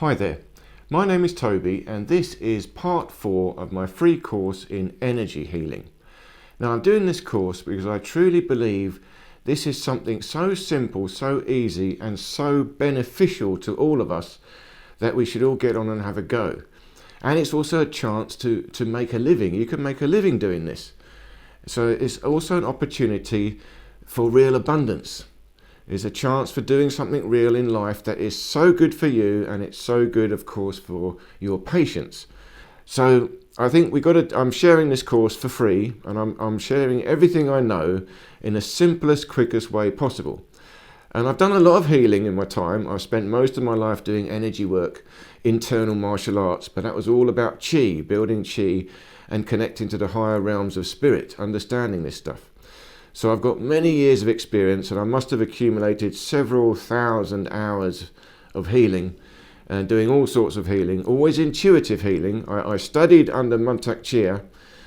Hi there, my name is Toby and this is part 4 of my free course in energy healing. Now I'm doing this course because I truly believe this is something so simple, so easy and so beneficial to all of us that we should all get on and have a go. And it's also a chance to make a living. You can make a living doing this. So it's also an opportunity for real abundance. It's a chance for doing something real in life that is so good for you, and it's so good, of course, for your patients. So I think I'm sharing this course for free, and I'm sharing everything I know in the simplest, quickest way possible. And I've done a lot of healing in my time. I've spent most of my life doing energy work, internal martial arts, but that was all about chi, building chi and connecting to the higher realms of spirit, understanding this stuff. So I've got many years of experience, and I must have accumulated several thousand hours of healing and doing all sorts of healing, always intuitive healing. I studied under Mantak Chia,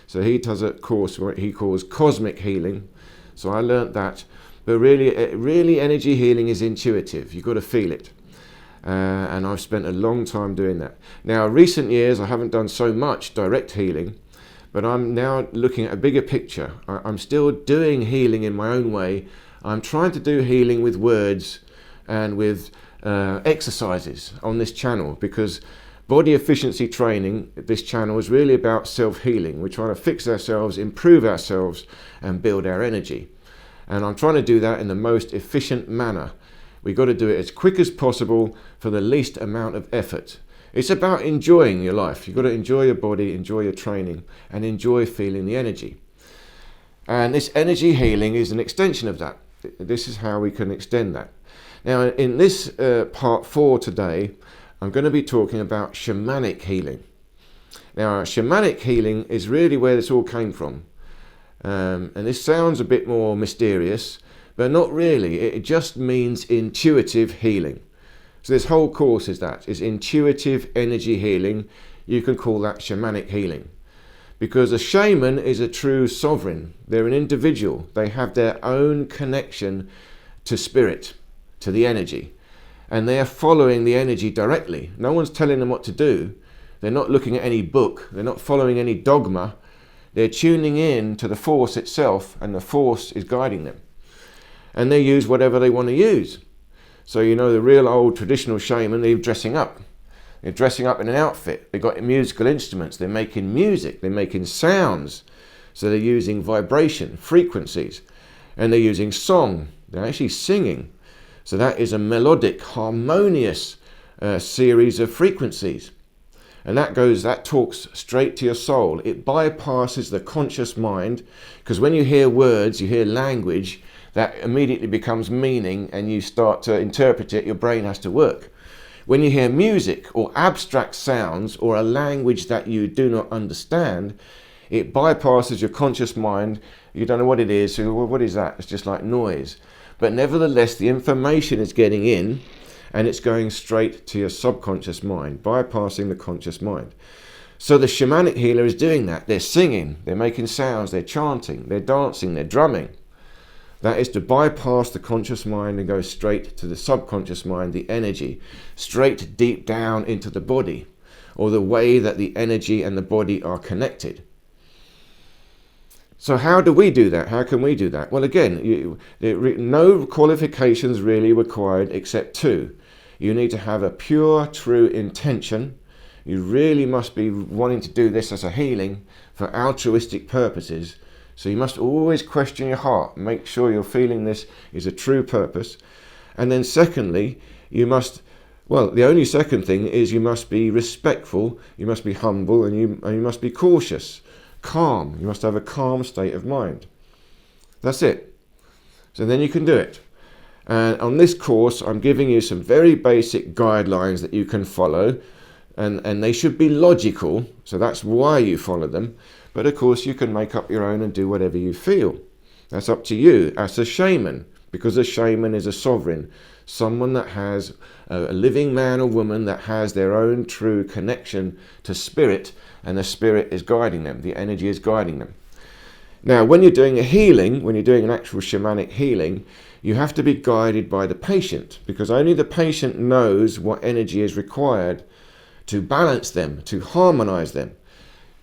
so he does a course what he calls cosmic healing. So I learnt that. But really energy healing is intuitive. You've got to feel it. And I've spent a long time doing that. Now, recent years, I haven't done so much direct healing, but I'm now looking at a bigger picture. I'm still doing healing in my own way. I'm trying to do healing with words and with exercises on this channel, because body efficiency training, this channel, is really about self-healing. We're trying to fix ourselves, improve ourselves, and build our energy. And I'm trying to do that in the most efficient manner. We've got to do it as quick as possible for the least amount of effort. It's about enjoying your life. You've got to enjoy your body, enjoy your training, and enjoy feeling the energy. And this energy healing is an extension of that. This is how we can extend that. Now, in this part 4 today, I'm going to be talking about shamanic healing. Now, shamanic healing is really where this all came from. And this sounds a bit more mysterious, but not really. It just means intuitive healing. So this whole course is intuitive energy healing. You can call that shamanic healing. Because a shaman is a true sovereign. They're an individual. They have their own connection to spirit, to the energy. And they are following the energy directly. No one's telling them what to do. They're not looking at any book. They're not following any dogma. They're tuning in to the force itself, and the force is guiding them. And they use whatever they want to use. So you know, the real old traditional shaman, they're dressing up. They're dressing up in an outfit. They've got musical instruments. They're making music. They're making sounds. So they're using vibration, frequencies. And they're using song. They're actually singing. So that is a melodic, harmonious series of frequencies. And that talks straight to your soul. It bypasses the conscious mind, because when you hear words, you hear language, that immediately becomes meaning, and you start to interpret it. Your brain has to work. When you hear music or abstract sounds or a language that you do not understand, it bypasses your conscious mind. You don't know what it is. So, well, what is that? It's just like noise. But nevertheless, the information is getting in, and it's going straight to your subconscious mind, bypassing the conscious mind. So the shamanic healer is doing that. They're singing, they're making sounds, they're chanting, they're dancing, they're drumming. That is to bypass the conscious mind and go straight to the subconscious mind, the energy, straight deep down into the body, or the way that the energy and the body are connected. So how do we do that? How can we do that? Well, again, no qualifications really required except 2. You need to have a pure, true intention. You really must be wanting to do this as a healing for altruistic purposes. So you must always question your heart. Make sure you're feeling this is a true purpose. And then secondly, the only second thing is you must be respectful, you must be humble, and you must be cautious, calm. You must have a calm state of mind. That's it. So then you can do it. And on this course, I'm giving you some very basic guidelines that you can follow, and they should be logical. So that's why you follow them. But of course, you can make up your own and do whatever you feel. That's up to you as a shaman, because a shaman is a sovereign, someone that has a living man or woman that has their own true connection to spirit, and the spirit is guiding them, the energy is guiding them. Now, when you're doing a healing, when you're doing an actual shamanic healing, you have to be guided by the patient, because only the patient knows what energy is required to balance them, to harmonize them.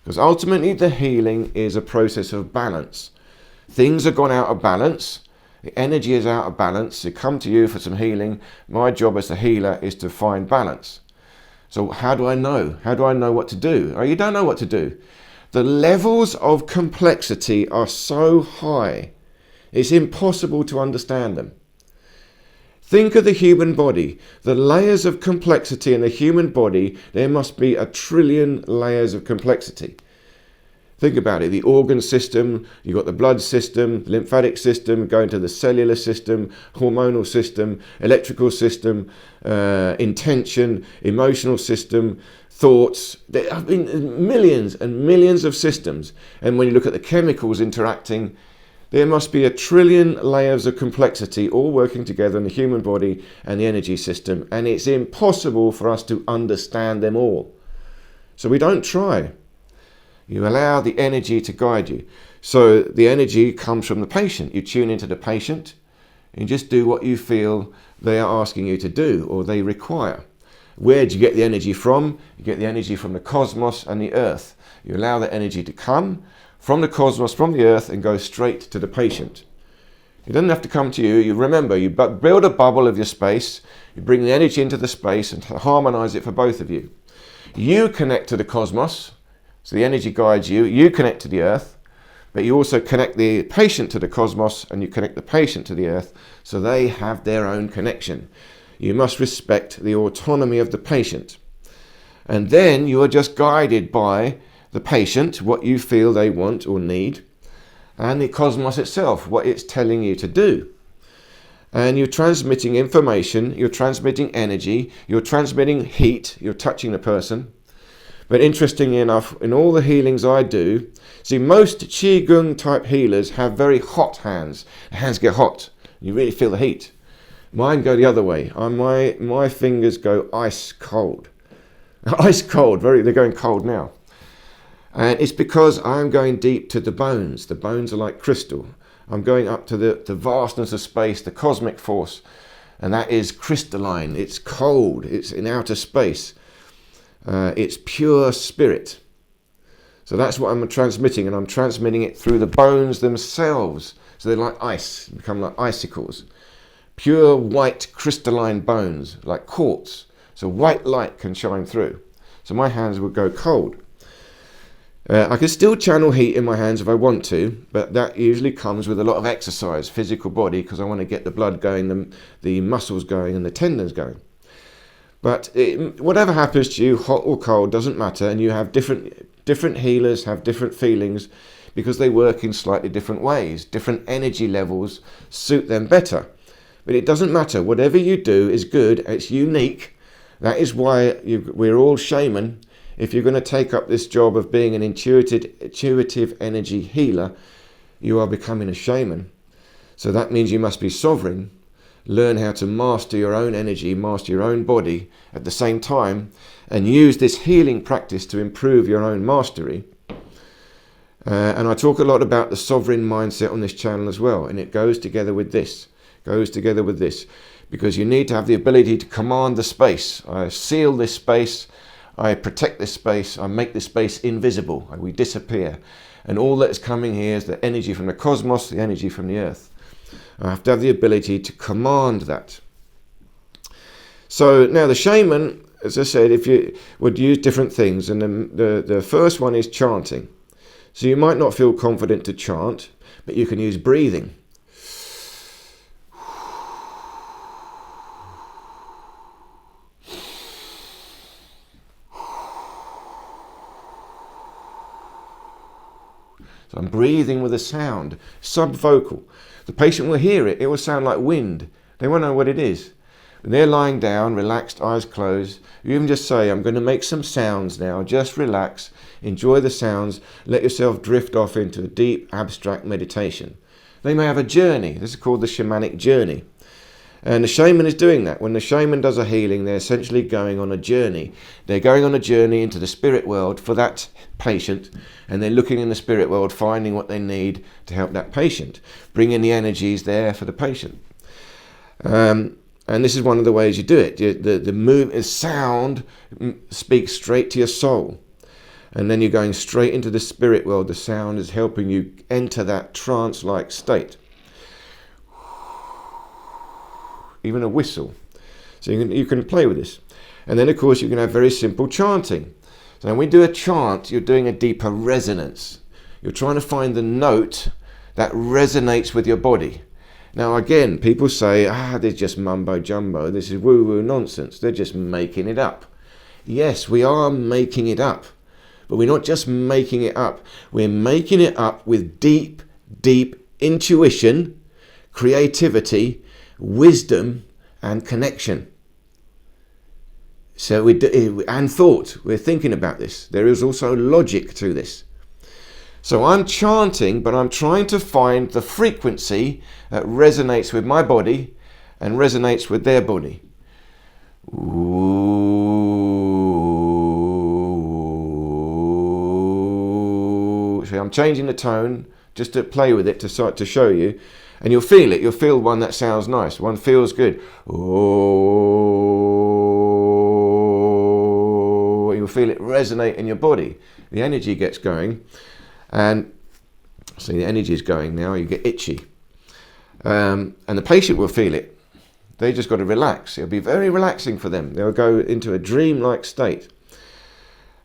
Because ultimately the healing is a process of balance. Things have gone out of balance. The energy is out of balance. They come to you for some healing. My job as a healer is to find balance. So how do I know? How do I know what to do? Oh, you don't know what to do. The levels of complexity are so high, it's impossible to understand them. Think of the human body. The layers of complexity in the human body, there must be 1 trillion layers of complexity. Think about it. The organ system, you've got the blood system, lymphatic system, going to the cellular system, hormonal system, electrical system, intention, emotional system, thoughts. There have been millions and millions of systems. And when you look at the chemicals interacting, there must be 1 trillion layers of complexity all working together in the human body and the energy system. And it's impossible for us to understand them all. So we don't try. You allow the energy to guide you. So the energy comes from the patient. You tune into the patient and just do what you feel they are asking you to do or they require. Where do you get the energy from? You get the energy from the cosmos and the earth. You allow the energy to come from the cosmos, from the earth, and go straight to the patient. It doesn't have to come to you. You remember, you build a bubble of your space, you bring the energy into the space and harmonize it for both of you. You connect to the cosmos, so the energy guides you. You connect to the earth, but you also connect the patient to the cosmos and you connect the patient to the earth, so they have their own connection. You must respect the autonomy of the patient. And then you are just guided by the patient, what you feel they want or need, and the cosmos itself, what it's telling you to do. And you're transmitting information, you're transmitting energy, you're transmitting heat, you're touching the person. But interestingly enough, in all the healings I do, see, most Qigong type healers have very hot hands. The hands get hot, you really feel the heat. Mine go the other way. My fingers go ice cold. Ice cold, they're going cold now. And it's because I'm going deep to the bones. The bones are like crystal. I'm going up to the vastness of space, the cosmic force. And that is crystalline. It's cold. It's in outer space. It's pure spirit. So that's what I'm transmitting. And I'm transmitting it through the bones themselves. So they're like ice, become like icicles. Pure white crystalline bones, like quartz. So white light can shine through. So my hands would go cold. I can still channel heat in my hands if I want to, but that usually comes with a lot of exercise, physical body, because I want to get the blood going, the muscles going, and the tendons going. But whatever happens to you, hot or cold, doesn't matter, and you have different healers have different feelings because they work in slightly different ways. Different energy levels suit them better. But it doesn't matter. Whatever you do is good. It's unique. That is why we're all shaman. If you're going to take up this job of being an intuitive energy healer, you are becoming a shaman. So that means you must be sovereign, learn how to master your own energy, master your own body at the same time, and use this healing practice to improve your own mastery. And I talk a lot about the sovereign mindset on this channel as well, and it goes together with this. Because you need to have the ability to command the space. I seal this space. I protect this space, I make this space invisible, we disappear. And all that is coming here is the energy from the cosmos, the energy from the earth. I have to have the ability to command that. So now the shaman, as I said, if you would use different things, and the first one is chanting. So you might not feel confident to chant, but you can use breathing. So I'm breathing with a sound, subvocal. The patient will hear it. It will sound like wind. They won't know what it is. When they're lying down, relaxed, eyes closed, you even just say, I'm going to make some sounds now. Just relax, enjoy the sounds, let yourself drift off into a deep, abstract meditation. They may have a journey. This is called the shamanic journey. And the shaman is doing that. When the shaman does a healing, they're essentially going on a journey. They're going on a journey into the spirit world for that patient, and they're looking in the spirit world, finding what they need to help that patient, bringing the energies there for the patient. And this is one of the ways you do it. The sound speaks straight to your soul. And then you're going straight into the spirit world. The sound is helping you enter that trance-like state. Even a whistle. So you can play with this. And then, of course, you can have very simple chanting. So when we do a chant, you're doing a deeper resonance. You're trying to find the note that resonates with your body. Now, again, people say, they're just mumbo-jumbo. This is woo-woo nonsense. They're just making it up. Yes, we are making it up. But we're not just making it up. We're making it up with deep, deep intuition, creativity, wisdom, and connection. So and thought. We're thinking about this. There is also logic to this. So I'm chanting, but I'm trying to find the frequency that resonates with my body and resonates with their body. So I'm changing the tone just to play with it to show you, and you'll feel it. You'll feel one that sounds nice. One feels good. You'll feel it resonate in your body. The energy gets going. And see, the energy is going now. You get itchy, and the patient will feel it. They just got to relax. It'll be very relaxing for them. They'll go into a dream-like state.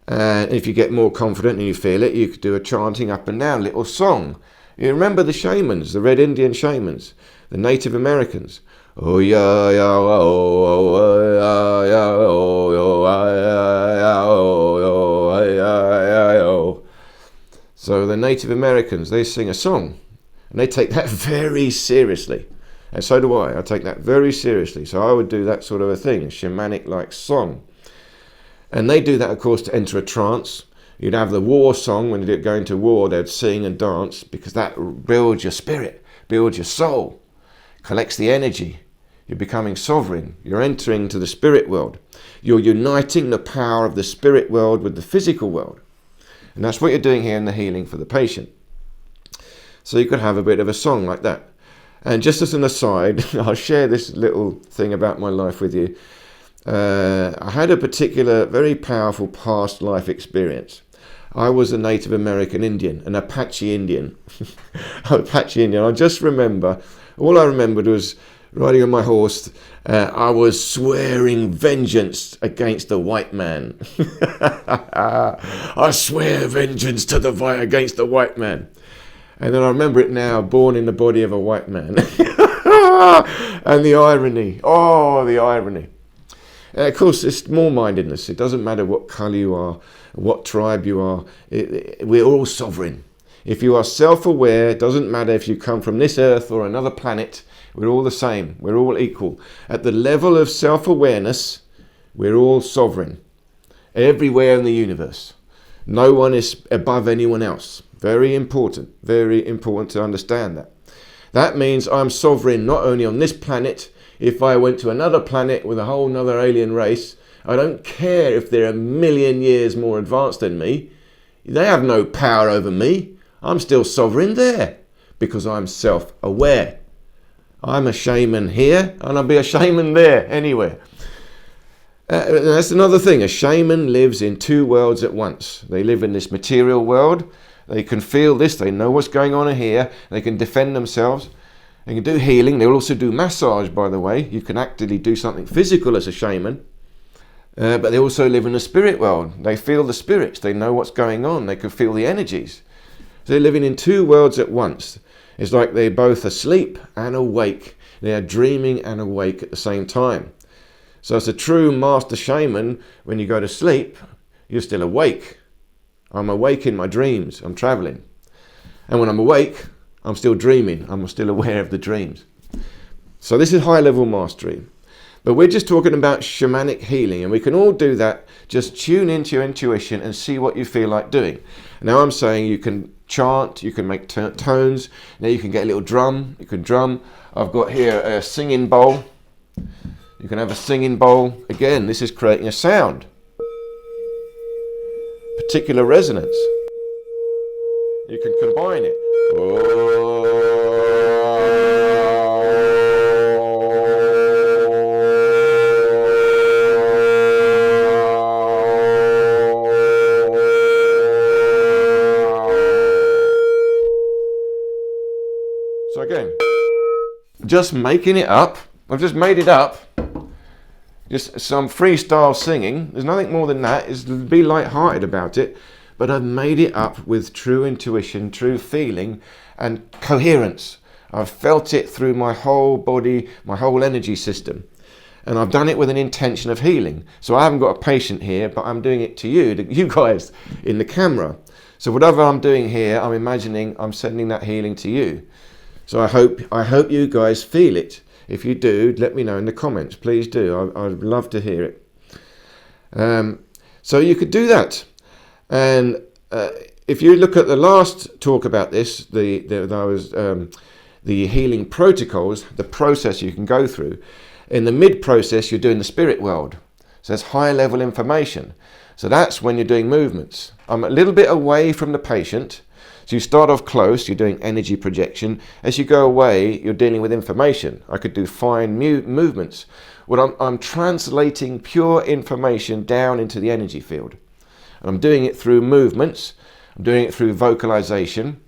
And if you get more confident and you feel it, you could do a chanting up and down, little song. You remember the shamans, the Red Indian shamans, the Native Americans. Oh yeah, yeah, oh yeah, yeah, oh yeah, oh yeah, oh. So the Native Americans, they sing a song, and they take that very seriously. And so do I. I take that very seriously. So I would do that sort of a thing, a shamanic-like song. And they do that, of course, to enter a trance. You'd have the war song. When they'd go into war, they'd sing and dance, because that builds your spirit, builds your soul, collects the energy. You're becoming sovereign. You're entering to the spirit world. You're uniting the power of the spirit world with the physical world. And that's what you're doing here in the healing for the patient. So you could have a bit of a song like that. And just as an aside, I'll share this little thing about my life with you. I had a particular, very powerful past life experience. I was a Native American Indian, an Apache Indian. Apache Indian. I just remember, all I remembered was riding on my horse. I was swearing vengeance against the white man. I swear vengeance against the white man. And then I remember it now, born in the body of a white man. And the irony. Oh, the irony. Of course, it's small-mindedness. It doesn't matter what colour you are, what tribe you are. We're all sovereign. If you are self-aware, it doesn't matter if you come from this earth or another planet. We're all the same. We're all equal. At the level of self-awareness, we're all sovereign. Everywhere in the universe. No one is above anyone else. Very important to understand that. That means I'm sovereign not only on this planet. If I went to another planet with a whole nother alien race, I don't care if they're 1 million years more advanced than me. They have no power over me. I'm still sovereign there because I'm self-aware. I'm a shaman here and I'll be a shaman there, anywhere. That's another thing. A shaman lives in two worlds at once. They live in this material world. They can feel this. They know what's going on here. They can defend themselves. They can do healing. They'll also do massage, by the way. You can actively do something physical as a shaman. But they also live in the spirit world. They feel the spirits. They know what's going on. They can feel the energies. So they're living in two worlds at once. It's like they're both asleep and awake. They are dreaming and awake at the same time. So as a true master shaman, when you go to sleep, you're still awake. I'm awake in my dreams. I'm traveling. And when I'm awake, I'm still dreaming. I'm still aware of the dreams. So this is high-level mastery. But we're just talking about shamanic healing, and we can all do that. Just tune into your intuition and see what you feel like doing. Now I'm saying you can chant, you can make tones. Now you can get a little drum. You can drum. I've got here a singing bowl. You can have a singing bowl. Again, this is creating a sound. Particular resonance. You can combine it. So again, just making it up. I've just made it up. Just some freestyle singing. There's nothing more than that. Is be light-hearted about it. But I've made it up with true intuition, true feeling, and coherence. I've felt it through my whole body, my whole energy system. And I've done it with an intention of healing. So I haven't got a patient here, but I'm doing it to you guys in the camera. So whatever I'm doing here, I'm imagining I'm sending that healing to you. So I hope you guys feel it. If you do, let me know in the comments. Please do. I'd love to hear it. So you could do that. And if you look at the last talk about this, the healing protocols, the process you can go through. In the mid-process, you're doing the spirit world. So that's high level information. So that's when you're doing movements. I'm a little bit away from the patient. So you start off close, you're doing energy projection. As you go away, you're dealing with information. I could do fine movements. Well, I'm translating pure information down into the energy field. And I'm doing it through movements. I'm doing it through vocalization.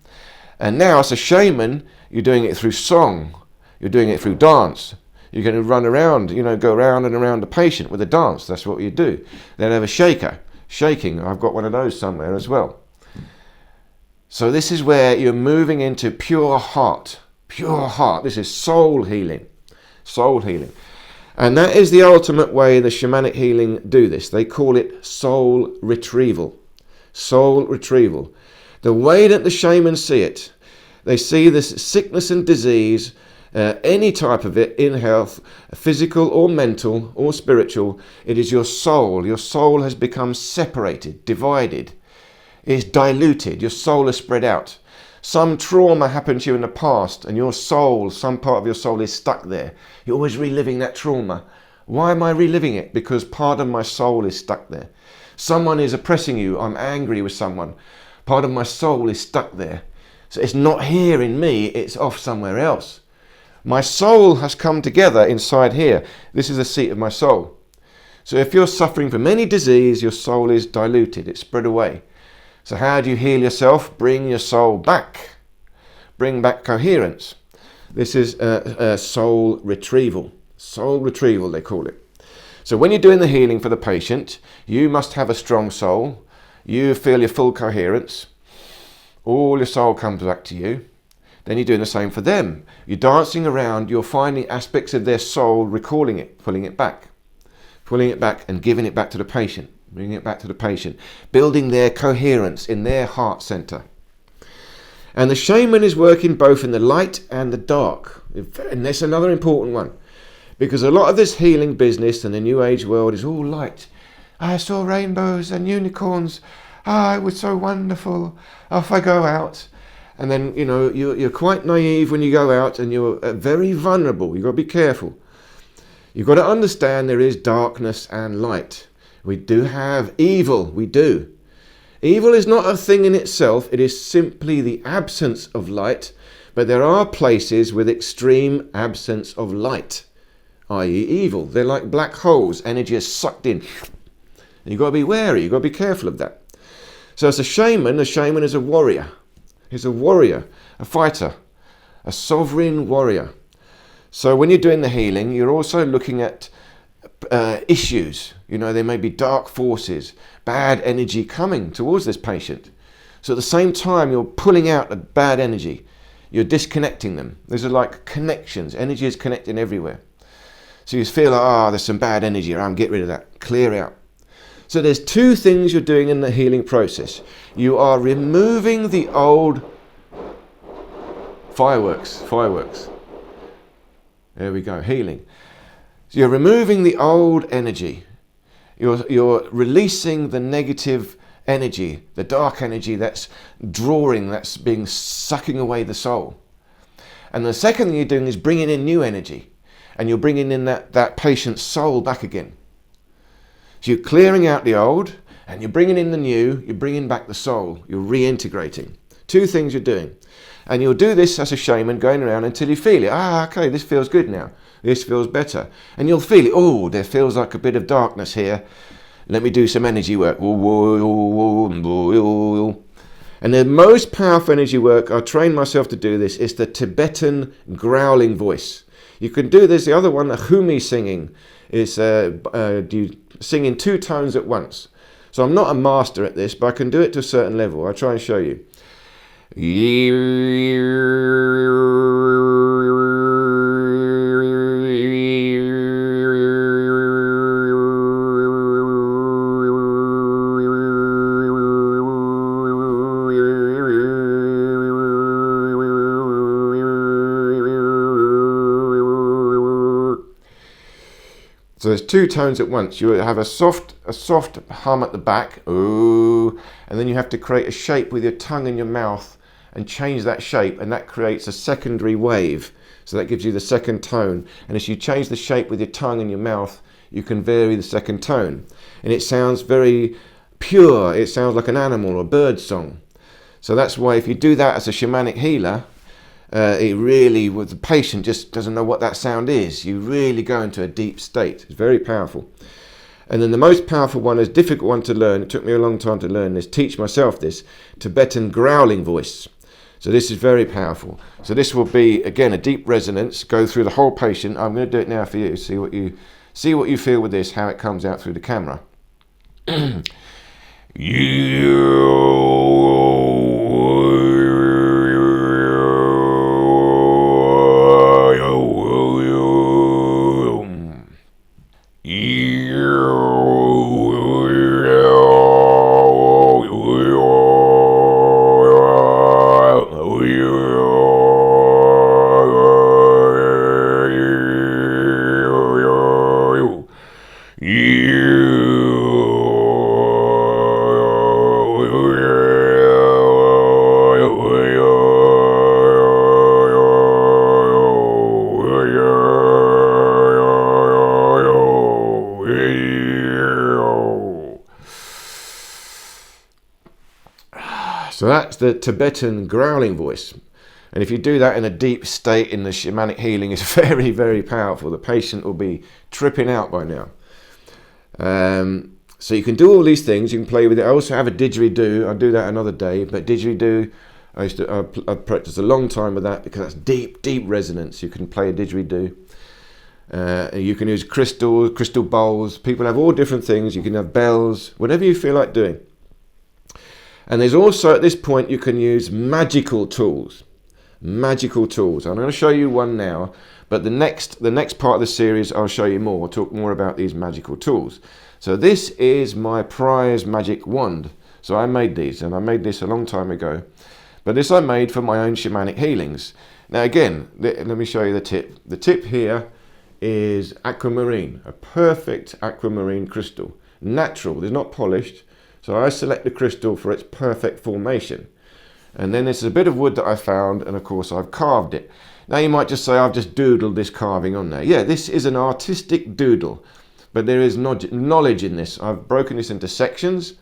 And now as a shaman, you're doing it through song. You're doing it through dance. You're going to run around, go around and around the patient with a dance. That's what you do. Then have a shaking. I've got one of those somewhere as well. So this is where you're moving into pure heart. Pure heart. This is soul healing. Soul healing. And that is the ultimate way the shamanic healing do this. They call it soul retrieval. Soul retrieval. The way that the shamans see it, they see this sickness and disease, any type of it in health, physical or mental or spiritual, it is your soul. Your soul has become separated, divided. It's diluted. Your soul is spread out. Some trauma happened to you in the past and your soul, some part of your soul is stuck there. You're always reliving that trauma. Why am I reliving it? Because part of my soul is stuck there. Someone is oppressing you. I'm angry with someone. Part of my soul is stuck there. So it's not here in me, it's off somewhere else. My soul has come together inside here. This is the seat of my soul. So if you're suffering from any disease, your soul is diluted. It's spread away. So how do you heal yourself? Bring your soul back. Bring back coherence. This is soul retrieval. Soul retrieval, they call it. So when you're doing the healing for the patient, you must have a strong soul. You feel your full coherence. All your soul comes back to you. Then you're doing the same for them. You're dancing around, you're finding aspects of their soul, recalling it, pulling it back and giving it back to the patient. Bringing it back to the patient, building their coherence in their heart center. And the shaman is working both in the light and the dark. And that's another important one. Because a lot of this healing business in the New Age world is all light. I saw rainbows and unicorns. It was so wonderful. Off I go out. And then, you're quite naive when you go out and you're very vulnerable. You've got to be careful. You've got to understand there is darkness and light. We do have evil, we do. Evil is not a thing in itself, it is simply the absence of light, but there are places with extreme absence of light, i.e. evil. They're like black holes, energy is sucked in. And you've got to be wary, you've got to be careful of that. So as a shaman is a warrior. He's a warrior, a fighter, a sovereign warrior. So when you're doing the healing, you're also looking at issues. There may be dark forces, bad energy coming towards this patient. So at the same time, you're pulling out the bad energy. You're disconnecting them. These are like connections. Energy is connecting everywhere. So you feel like, there's some bad energy around. Get rid of that. Clear out. So there's two things you're doing in the healing process. You are removing the old fireworks. There we go. Healing. So you're removing the old energy. You're releasing the negative energy, the dark energy that's drawing, that's sucking away the soul. And the second thing you're doing is bringing in new energy. and you're bringing in that patient's soul back again. So you're clearing out the old, and you're bringing in the new, you're bringing back the soul, you're reintegrating. Two things you're doing. And you'll do this as a shaman, going around until you feel it. Okay, this feels good now. This feels better. And you'll feel it. Oh, there feels like a bit of darkness here. Let me do some energy work. And the most powerful energy work, I trained myself to do this, is the Tibetan growling voice. You can do this. The other one, the humi singing, is you sing in 2 tones at once. So I'm not a master at this, but I can do it to a certain level. I'll try and show you. So there's 2 tones at once. You have a soft hum at the back, ooh, and then you have to create a shape with your tongue in your mouth and change that shape, and that creates a secondary wave. So that gives you the second tone. And as you change the shape with your tongue in your mouth, you can vary the second tone. And it sounds very pure. It sounds like an animal or bird song. So that's why if you do that as a shamanic healer, it really, with the patient just doesn't know what that sound is. You really go into a deep state. It's very powerful. And then the most powerful one, is a difficult one to learn. It took me a long time to learn this, teach myself this, Tibetan growling voice. So this is very powerful. So this will be, again, a deep resonance, go through the whole patient. I'm going to do it now for you. See what you feel with this, how it comes out through the camera. So that's the Tibetan growling voice. And if you do that in a deep state in the shamanic healing, it's very, very powerful. The patient will be tripping out by now. So you can do all these things. You can play with it. I also have a didgeridoo. I'll do that another day. But didgeridoo, I practiced a long time with that because that's deep, deep resonance. You can play a didgeridoo. You can use crystal bowls. People have all different things. You can have bells, whatever you feel like doing. And there's also, at this point, you can use magical tools. Magical tools. I'm going to show you one now, but the next part of the series, I'll show you more. I'll talk more about these magical tools. So this is my prize magic wand. So I made these, and I made this a long time ago. But this I made for my own shamanic healings. Now again, let me show you the tip. The tip here is aquamarine, a perfect aquamarine crystal. Natural, it's not polished. So I select the crystal for its perfect formation. And then this is a bit of wood that I found, and of course I've carved it. Now you might just say, I've just doodled this carving on there. Yeah, this is an artistic doodle, but there is knowledge in this. I've broken this into sections.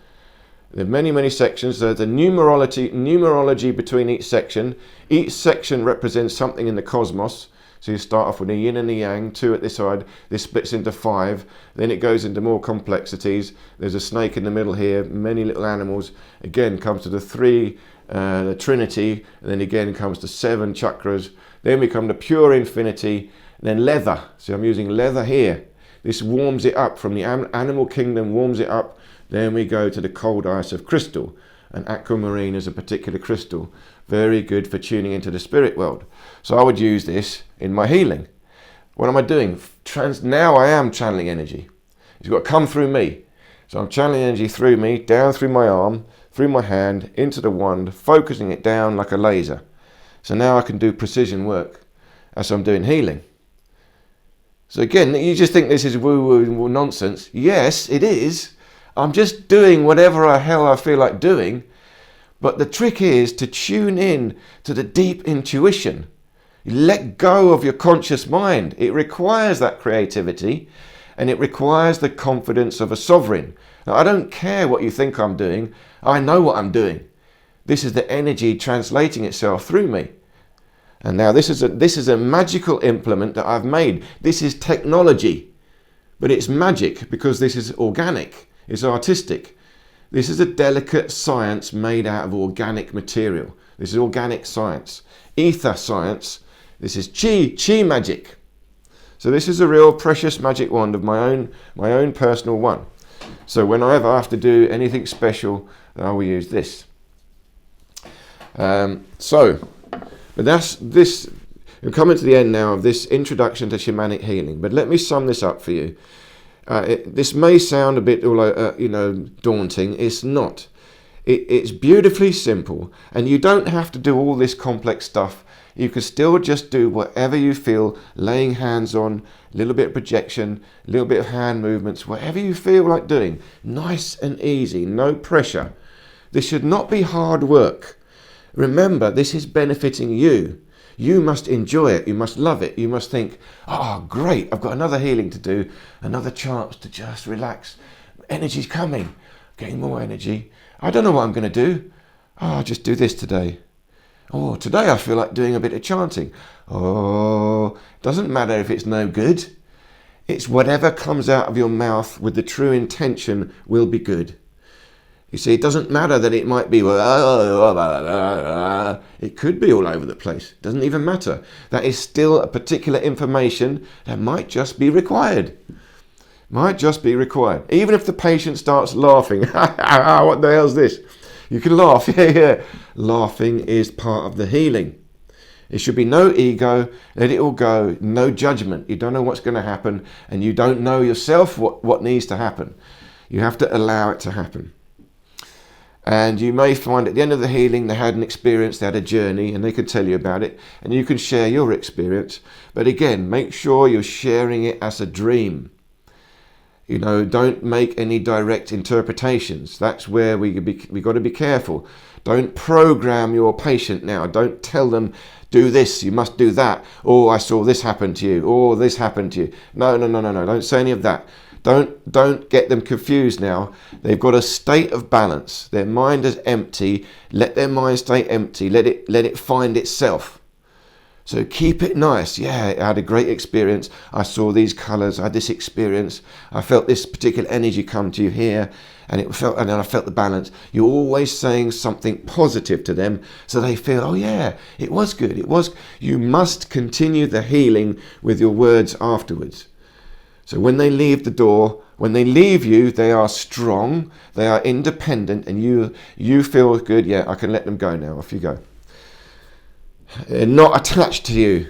There are many, many sections. There's a numerology between each section. Each section represents something in the cosmos. So you start off with a yin and a yang, 2 at this side. This splits into 5. Then it goes into more complexities. There's a snake in the middle here, many little animals. Again, comes to the 3, the Trinity. And then again comes to 7 chakras. Then we come to pure infinity. And then leather. So I'm using leather here. This warms it up from the animal kingdom, warms it up. Then we go to the cold ice of crystal. And aquamarine is a particular crystal. Very good for tuning into the spirit world. So I would use this in my healing. What am I doing? Now I am channeling energy. It's got to come through me. So I'm channeling energy through me, down through my arm, through my hand, into the wand, focusing it down like a laser. So now I can do precision work as I'm doing healing. So again, you just think this is woo-woo nonsense. Yes, it is. I'm just doing whatever hell I feel like doing. But the trick is to tune in to the deep intuition. Let go of your conscious mind. It requires that creativity, and it requires the confidence of a sovereign. Now, I don't care what you think I'm doing. I know what I'm doing. This is the energy translating itself through me. And now this is a magical implement that I've made. This is technology, but it's magic because this is organic. It's artistic. This is a delicate science made out of organic material. This is organic science. Ether science. This is chi magic. So this is a real precious magic wand of my own personal one. So whenever I have to do anything special, I will use this. But that's this. We're coming to the end now of this introduction to shamanic healing. But let me sum this up for you. This may sound a bit, daunting. It's not. It's beautifully simple, and you don't have to do all this complex stuff. You can still just do whatever you feel, laying hands on, a little bit of projection, a little bit of hand movements, whatever you feel like doing. Nice and easy, no pressure. This should not be hard work. Remember, this is benefiting you. You must enjoy it. You must love it. You must think, oh, great, I've got another healing to do, another chance to just relax. Energy's coming, getting more energy. I don't know what I'm going to do. Oh, I'll just do this today. Oh, today I feel like doing a bit of chanting. Oh, doesn't matter if it's no good. It's whatever comes out of your mouth with the true intention will be good. You see, it doesn't matter that it might be, it could be all over the place. It doesn't even matter. That is still a particular information that might just be required. Might just be required. Even if the patient starts laughing, what the hell's this? You can laugh, yeah. Laughing is part of the healing. It should be no ego, let it all go, no judgment. You don't know what's going to happen, and you don't know yourself what needs to happen. You have to allow it to happen. And you may find at the end of the healing they had an experience, they had a journey, and they could tell you about it, and you can share your experience. But again, make sure you're sharing it as a dream. You know, don't make any direct interpretations. That's where we got to be careful. Don't program your patient now. Don't tell them, do this, you must do that. Oh, I saw this happen to you. Oh, this happened to you. No. Don't say any of that. Don't get them confused now. They've got a state of balance. Their mind is empty. Let their mind stay empty. Let it find itself. So keep it nice. Yeah, I had a great experience. I saw these colours. I had this experience. I felt this particular energy come to you here, and then I felt the balance. You're always saying something positive to them, so they feel, oh yeah, it was good. It was. You must continue the healing with your words afterwards. So when they leave the door, when they leave you, they are strong. They are independent, and you feel good. Yeah, I can let them go now. Off you go. They're not attached to you,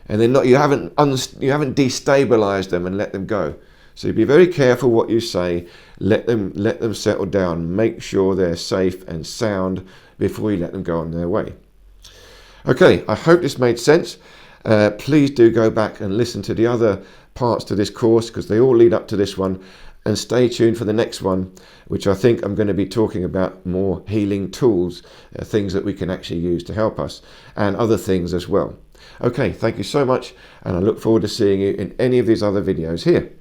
and they're not. You haven't destabilized them and let them go. So be very careful what you say. Let them settle down. Make sure they're safe and sound before you let them go on their way. Okay, I hope this made sense. Please do go back and listen to the other parts to this course, because they all lead up to this one. And stay tuned for the next one, which I think I'm going to be talking about more healing tools, things that we can actually use to help us, and other things as well. Okay, thank you so much, and I look forward to seeing you in any of these other videos here.